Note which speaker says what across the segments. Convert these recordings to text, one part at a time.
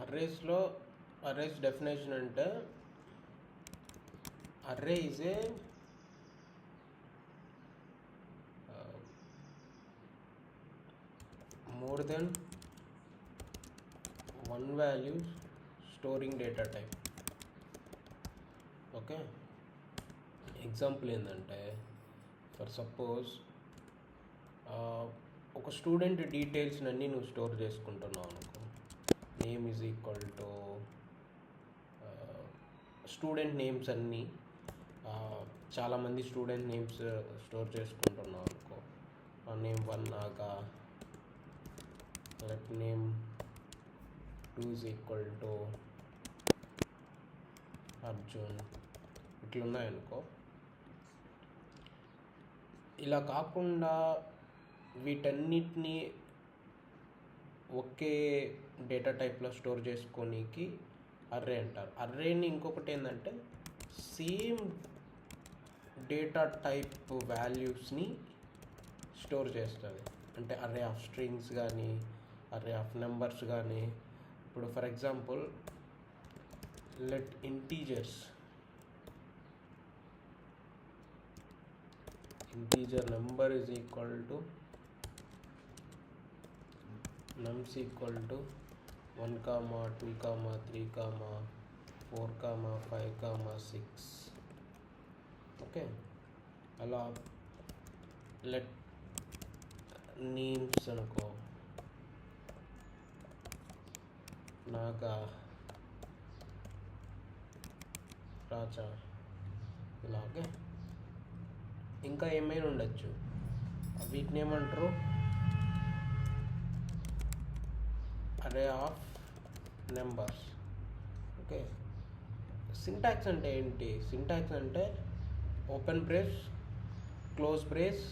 Speaker 1: అర్రేస్లో arrays definition అంటే array is a more than one value storing data type. Okay, example ఏంటంటే for suppose ఒక student details అన్నీ నువ్వు store చేసుకుంటున్నావు అనుకో. Name is equal to student names అన్నీ చాలామంది స్టూడెంట్ నేమ్స్ స్టోర్ చేసుకుంటున్నావు అనుకో. Name 1 Naga, let name 2 is equal to Arjun, ఇట్లున్నాయనుకో. ఇలా కాకుండా వీటన్నిటిని ఒకే డేటా టైప్లో స్టోర్ చేసుకోనికి అర్రే అంటారు. అర్రేని ఇంకొకటి ఏంటంటే సేమ్ డేటా టైప్ వాల్యూస్ని స్టోర్ చేస్తుంది. అంటే అర్రే ఆఫ్ స్ట్రింగ్స్ కానీ, అర్రే ఆఫ్ నెంబర్స్ కానీ. ఇప్పుడు for example let integer number is equal to nums equal to 1, 2, 3, 4, 5, 6. Okay, అలా లెట్ నేమ్స్ అనుకో, నాగా, రాజా, ఇలాగే ఇంకా ఏమైనా ఉండొచ్చు. వీటిని ఏమంటారు? అరే ఆఫ్ నెంబర్స్. ఓకే, సింటాక్స్ అంటే ఏంటి? సింటాక్స్ అంటే open brace, close brace,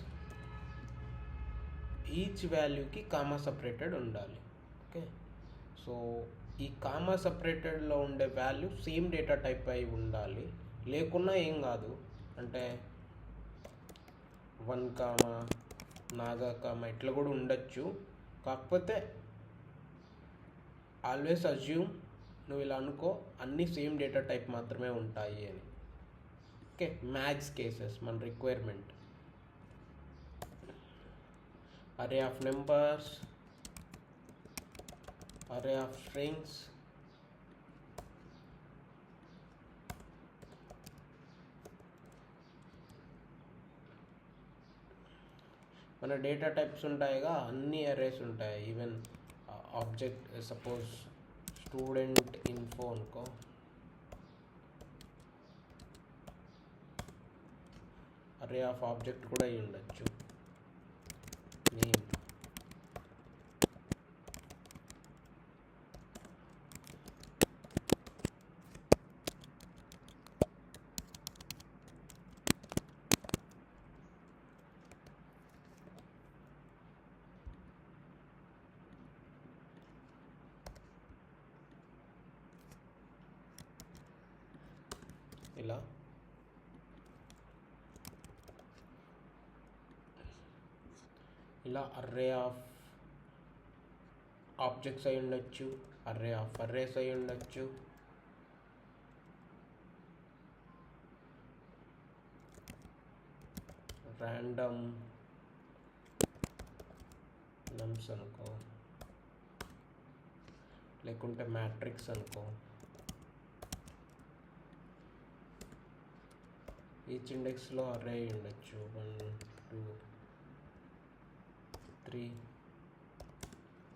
Speaker 1: each వాల్యూకి కామా సపరేటెడ్ ఉండాలి. ఓకే, సో ఈ కామా సపరేటెడ్లో ఉండే వాల్యూ సేమ్ డేటా టైప్ అయి ఉండాలి. లేకున్నా ఏం కాదు. అంటే 1, నాగా, ఇట్లా కూడా ఉండొచ్చు. కాకపోతే ఆల్వేస్ అజ్యూమ్, నువ్వు ఇలా అనుకో, అన్నీ సేమ్ డేటా టైప్ మాత్రమే ఉంటాయి అని. ఓకే, మ్యాక్స్ కేసెస్ మన రిక్వైర్మెంట్. అరే ఆఫ్ నెంబర్స్, అరే ఆఫ్ స్ట్రింగ్స్, మన డేటా టైప్స్ ఉంటాయిగా, అన్ని అరేస్ ఉంటాయి. Even object, suppose student info అనుకో, అరే ఆఫ్ ఆబ్జెక్ట్ కూడా అయి ఉండొచ్చు. నేమ్, ఇలా అర్రే ఆఫ్ ఆబ్జెక్ట్స్ అయి ఉండొచ్చు, అర్రే ఆఫ్ అర్రేస్ అయి ఉండొచ్చు. ర్యాండమ్ నమ్స్ అనుకో, లేకుంటే మ్యాట్రిక్స్ అనుకో. ఈచ్ ఇండెక్స్లో అర్రే అయి ఉండొచ్చు. 1, 2, 3.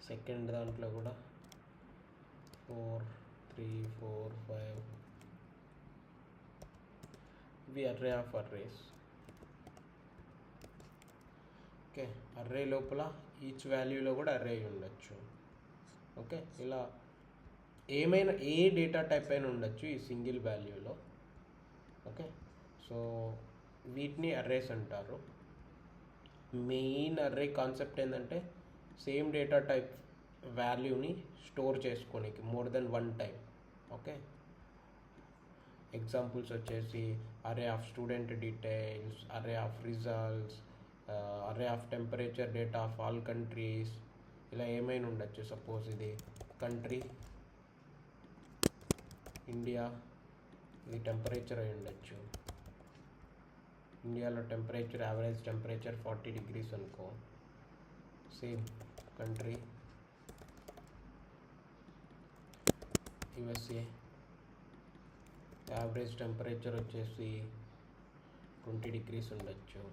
Speaker 1: సెకండ్ దాంట్లో కూడా 4, 3, 4, 5. ఇవి array of arrays. Okay, array లోపల ఈచ్ వాల్యూలో కూడా అర్రే అయి ఉండొచ్చు. ఓకే, ఇలా ఏమైనా ఏ డేటా టైప్ అయినా ఉండొచ్చు ఈ సింగిల్ వాల్యూలో. ఓకే, సో వీటిని అర్రేస్ అంటారు. మెయిన్ అర్రే కాన్సెప్ట్ ఏంటంటే సేమ్ డేటా టైప్ వాల్యూని స్టోర్ చేసుకోనికి more than one time. Okay, examples వచ్చేసి array of student details, array of results, array of temperature data of all countries. ఇలా ఏమైనా ఉండొచ్చు. సపోజ్ ఇది కంట్రీ ఇండియా, ఇది టెంపరేచర్ అయి ఉండొచ్చు. ఇండియాలో టెంపరేచర్ యావరేజ్ టెంపరేచర్ 40 degrees అనుకో. Same country USA, average temperature వచ్చేసి 20 degrees ఉండొచ్చు.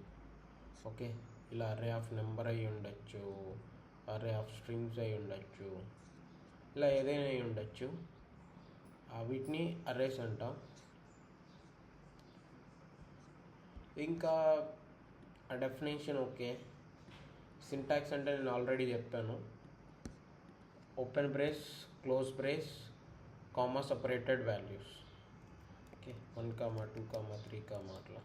Speaker 1: ఓకే, ఇలా అర్రే ఆఫ్ నెంబర్ అయి ఉండొచ్చు, అర్రే ఆఫ్ స్ట్రింగ్స్ అయి ఉండొచ్చు, ఇలా ఏదైనా అయి ఉండొచ్చు. వీటిని అర్రేస్ అంటాం. ఇంకా ఆ డెఫినేషన్ ఓకే. సింటాక్స్ అంటే నేను ఆల్రెడీ చెప్పాను. Open brace, close brace, comma separated values. Okay, 1, 2, 3 అట్లా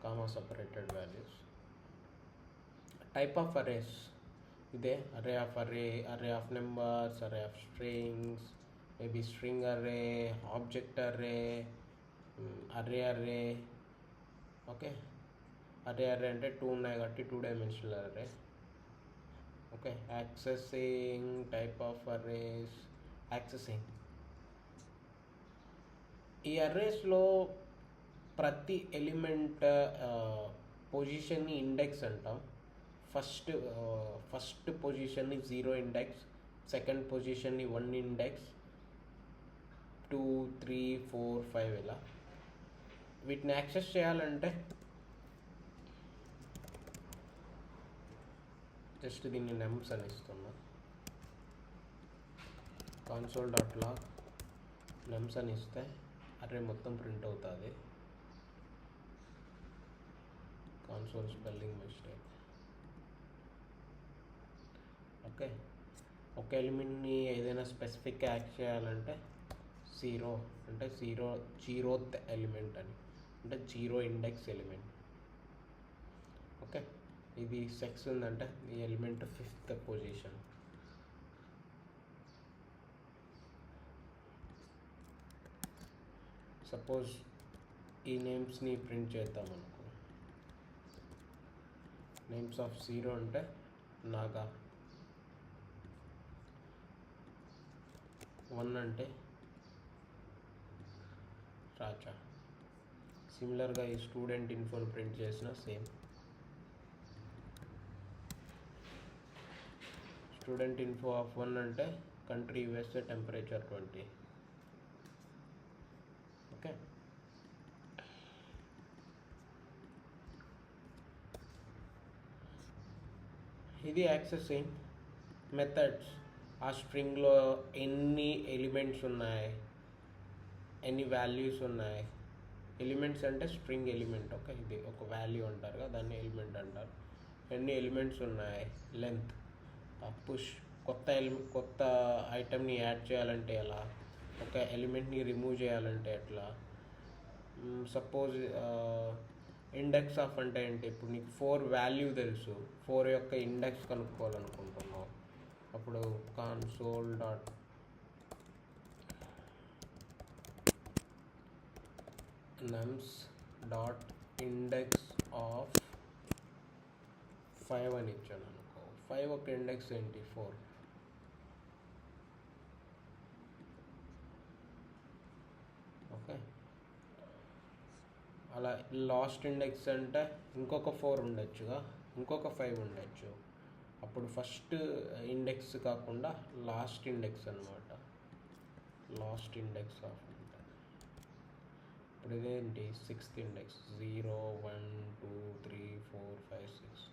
Speaker 1: comma separated values. Type of arrays ఇదే, array of array of numbers, array of strings, maybe string array, object array, array. Okay, array అంటే 2 ఉన్నాయి కాబట్టి 2 dimensional array. Okay, accessing type of arrays. Accessing ఈ అర్రేస్లో ప్రతి element పొజిషన్ని index అంటాం. First పొజిషన్ని 0 ఇండెక్స్, సెకండ్ పొజిషన్ని 1 ఇండెక్స్, 2, 3, 4, 5 ఇలా. వీటిని యాక్సెస్ చేయాలంటే జస్ట్ దీన్ని నెమ్స్ అని ఇస్తున్నా. console.log నెమ్స్ అని ఇస్తే అర్రే మొత్తం ప్రింట్ అవుతుంది. Console spelling mistake. ఓకే, ఒక ఎలిమెంట్ని ఏదైనా స్పెసిఫిక్ యాక్ట్ చేయాలంటే 0 అంటే 0th ఎలిమెంట్ అని, అంటే 0 ఇండెక్స్ ఎలిమెంట్. ఓకే, ఇది సెక్స్ ఉందంటే ఈ ఎలిమెంట్ 5th పొజిషన్. సపోజ్ ఈ నేమ్స్ని ప్రింట్ చేద్దాం అనుకో. నేమ్స్ ఆఫ్ 0 అంటే నాగా, 1 అంటే రాజా. సిమిలర్గా ఈ స్టూడెంట్ ఇన్ఫోని ప్రింట్ చేసిన సేమ్. స్టూడెంట్ ఇన్ఫో ఆఫ్ 1 అంటే కంట్రీ యుఎస్ఏ, టెంపరేచర్ 20. ఓకే, ఇది యాక్సెసింగ్ మెథడ్స్. ఆ స్ట్రింగ్లో ఎన్ని ఎలిమెంట్స్ ఉన్నాయి, ఎన్ని వాల్యూస్ ఉన్నాయి. ఎలిమెంట్స్ అంటే స్ట్రింగ్ ఎలిమెంట్. ఓకే, ఇది ఒక వాల్యూ అంటారు కదా, దాన్ని ఎలిమెంట్ అంటారు. ఎన్ని ఎలిమెంట్స్ ఉన్నాయి, లెంత్. పుష్ కొత్త ఐటమ్ని యాడ్ చేయాలంటే ఎలా, ఒక ఎలిమెంట్ని రిమూవ్ చేయాలంటే ఎట్లా. సపోజ్ ఇండెక్స్ ఆఫ్ అంటే ఏంటి, ఇప్పుడు నీకు 4 వాల్యూ తెలుసు, 4 యొక్క ఇండెక్స్ కనుక్కోవాలనుకుంటున్నావు. అప్పుడు console dot nums dot index of 5 అని ఇచ్చాను అనుకో. 5 ఒక ఇండెక్స్ ఏంటి, 4. ఓకే, అలా లాస్ట్ ఇండెక్స్ అంటే ఇంకొక 4 ఉండొచ్చుగా, ఇంకొక 5 ఉండొచ్చు. అప్పుడు ఫస్ట్ ఇండెక్స్ కాకుండా లాస్ట్ ఇండెక్స్ అనమాట. లాస్ట్ ఇండెక్స్ ఆఫ్ అంటే ఇప్పుడు ఇదేంటి, 6th ఇండెక్స్. 0, 1, 2, 3, 4, 5, 6.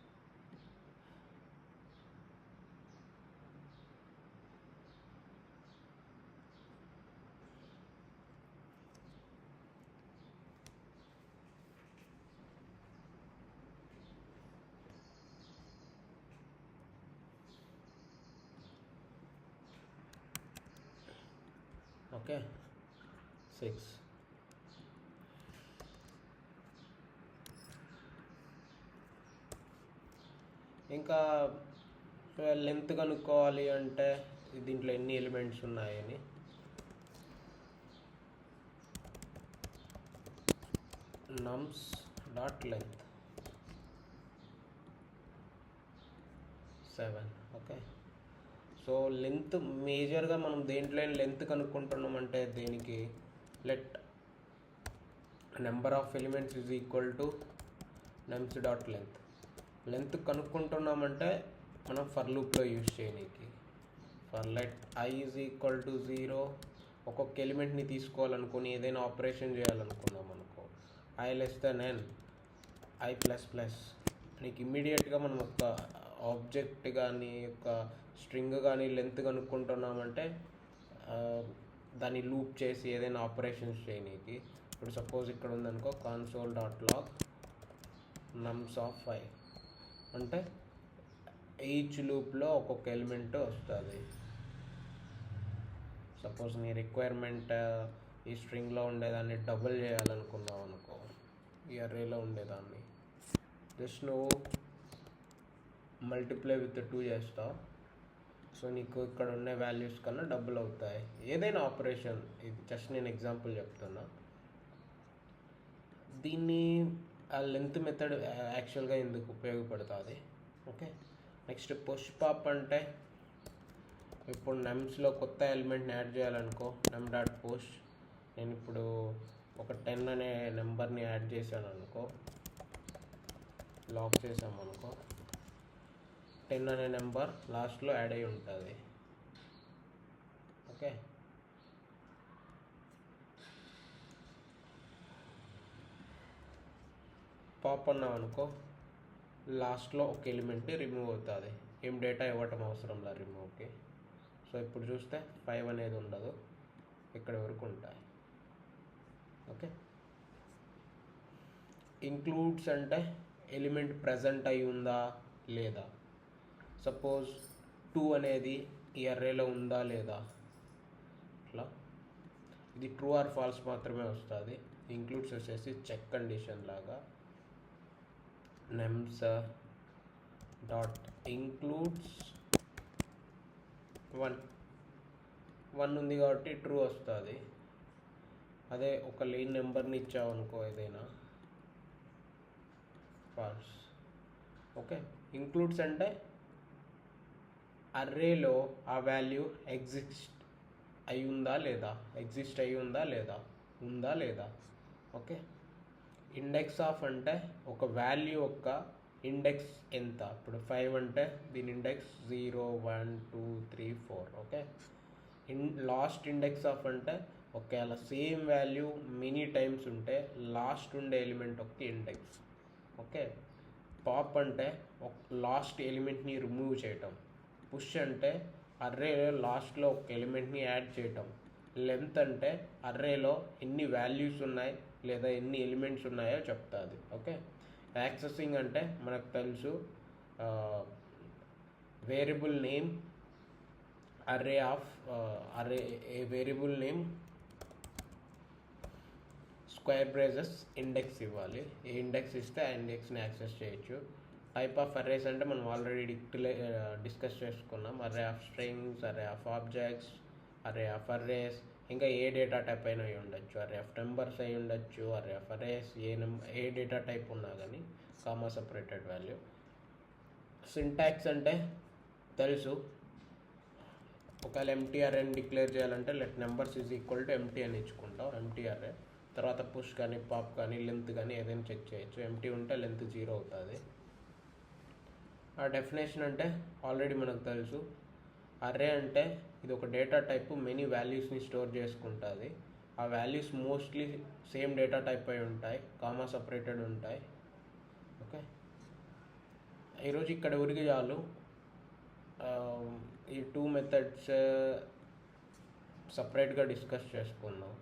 Speaker 1: ఓకే, 6. ఇంకా లెంత్ కనుక్కోవాలి అంటే దీంట్లో ఎన్ని ఎలిమెంట్స్ ఉన్నాయని. nums dot length 7. Okay, so length మేజర్గా మనం దేంట్లో లెంత్ కనుక్కుంటున్నామంటే దేనికి let number of elements is equal to nums dot length కనుక్కుంటున్నామంటే మనం ఫర్ లూప్లో యూజ్ చేయడానికి for let I is equal to 0 ఒక్కొక్క ఎలిమెంట్ని తీసుకోవాలనుకుని ఏదైనా ఆపరేషన్ చేయాలనుకున్నాం అనుకో I less than n I plus plus నీకు ఇమ్మీడియట్గా మనం ఒక ఆబ్జెక్ట్ కానీ ఒక స్ట్రింగ్ కానీ లెంత్ కనుక్కుంటున్నామంటే దాన్ని లూప్ చేసి ఏదైనా ఆపరేషన్స్ చేయనీకి ఇప్పుడు సపోజ్ ఇక్కడ ఉందనుకో console.log nums of 5 అంటే ఈచ్ లూప్లో ఒక్కొక్క ఎలిమెంట్ వస్తుంది. సపోజ్ నీ రిక్వైర్మెంట్ ఈ స్ట్రింగ్లో ఉండేదాన్ని డబుల్ చేయాలనుకున్నావు అనుకో, ఈ అర్రేలో ఉండేదాన్ని జస్ట్ నువ్వు మల్టిప్లై విత్ 2 చేస్తావు. సో నీకు ఇక్కడ ఉండే వాల్యూస్ కన్నా డబుల్ అవుతాయి. ఏదైనా ఆపరేషన్, ఇది జస్ట్ నేను ఎగ్జాంపుల్ చెప్తున్నా. దీన్ని ఆ లెంత్ మెథడ్ యాక్చువల్గా ఎందుకు ఉపయోగపడుతుంది? ఓకే, నెక్స్ట్ పుష్ పాప్ అంటే ఇప్పుడు నెమ్స్లో కొత్త ఎలిమెంట్ని యాడ్ చేయాలనుకో నెమ్ డాట్ పుష్. నేను ఇప్పుడు ఒక 10 అనే నెంబర్ని యాడ్ చేశాను అనుకో, లాక్ చేసామనుకో 10 అనే నెంబర్ లాస్ట్లో యాడ్ అయి ఉంటుంది. ఓకే, పాప్ అన్నాం అనుకో లాస్ట్లో ఒక ఎలిమెంట్ రిమూవ్ అవుతుంది. ఏం డేటా ఇవ్వటం అవసరంలా రిమూవ్కి. సో ఇప్పుడు చూస్తే 5 అనేది ఉండదు, ఇక్కడ వరకు ఉంటాయి. ఓకే, ఇంక్లూడ్స్ అంటే ఎలిమెంట్ ప్రజెంట్ అయి ఉందా లేదా. సపోజ్ 2 అనేది ఈ అర్రేలో ఉందా లేదా, ఇట్లా ఇది ట్రూ ఆర్ ఫాల్స్ మాత్రమే వస్తుంది. ఇంక్లూడ్స్ వచ్చేసి చెక్ కండిషన్ లాగా నెమ్స్ డాట్ ఇంక్లూడ్స్ 1 ఉంది కాబట్టి ట్రూ వస్తుంది. అదే ఒక లేన్ నెంబర్ని ఇచ్చావనుకో ఏదైనా ఫాల్స్. ఓకే, ఇంక్లూడ్స్ అంటే అర్రేలో ఆ వాల్యూ ఎగ్జిస్ట్ అయి ఉందా లేదా, ఉందా లేదా. ఓకే, ఇండెక్స్ ఆఫ్ అంటే ఒక వాల్యూ యొక్క ఇండెక్స్ ఎంత. ఇప్పుడు 5 అంటే దీని index 0 1 2 3 4. Okay, last index of అంటే ఒకవేళ సేమ్ వాల్యూ మెనీ టైమ్స్ ఉంటే లాస్ట్ ఉండే ఎలిమెంట్ ఒక ఇండెక్స్. ఓకే, పాప్ అంటే లాస్ట్ ఎలిమెంట్ని రిమూవ్ చేయటం. పుష్ అంటే అర్రేలో లాస్ట్లో ఒక ఎలిమెంట్ని యాడ్ చేయటం. లెంత్ అంటే అర్రేలో ఎన్ని వాల్యూస్ ఉన్నాయి లేదా ఎన్ని ఎలిమెంట్స్ ఉన్నాయో చెప్తుంది. ఓకే, యాక్సెసింగ్ అంటే మనకు తెలుసు వేరియబుల్ నేమ్ అర్రే ఏ variable name square braces index ఇవ్వాలి. ఏ ఇండెక్స్ ఇస్తే ఆ ఇండెక్స్ని యాక్సెస్ చేయొచ్చు. టైప్ ఆఫ్ అర్రేస్ అంటే మనం ఆల్రెడీ డిస్కస్ చేసుకున్నాం. Array of strings, array of objects, array of arrays, ఇంకా ఏ డేటా టైప్ అయినా అయి ఉండొచ్చు. అర్రే ఆఫ్ నెంబర్స్ అయి ఉండొచ్చు, array of arrays, A data type ఉన్నా కానీ కామా సపరేటెడ్ వాల్యూ. సింటాక్స్ అంటే తెలుసు, ఒకవేళ ఎంటీ అర్రేని డిక్లేర్ చేయాలంటే let numbers is equal to empty అని ఇచ్చుకుంటాం, ఎంటీ అర్రే. తర్వాత పుష్ కానీ పాప్ కానీ లెంత్ కానీ ఏదైనా చెక్ చేయొచ్చు. ఎంటీ ఉంటే లెంత్ 0 అవుతుంది. ఆ డెఫినేషన్ అంటే ఆల్రెడీ మనకు తెలుసు. అర్రే అంటే ఇది ఒక డేటా టైప్ మెనీ వాల్యూస్ని స్టోర్ చేసుకుంటుంది. ఆ values mostly same data type అయి ఉంటాయి, కామా సపరేటెడ్ ఉంటాయి. ఓకే, ఈరోజు ఇక్కడ ఉరికి చాలు. ఈ 2 మెథడ్స్ సపరేట్గా డిస్కస్ చేసుకుందాం.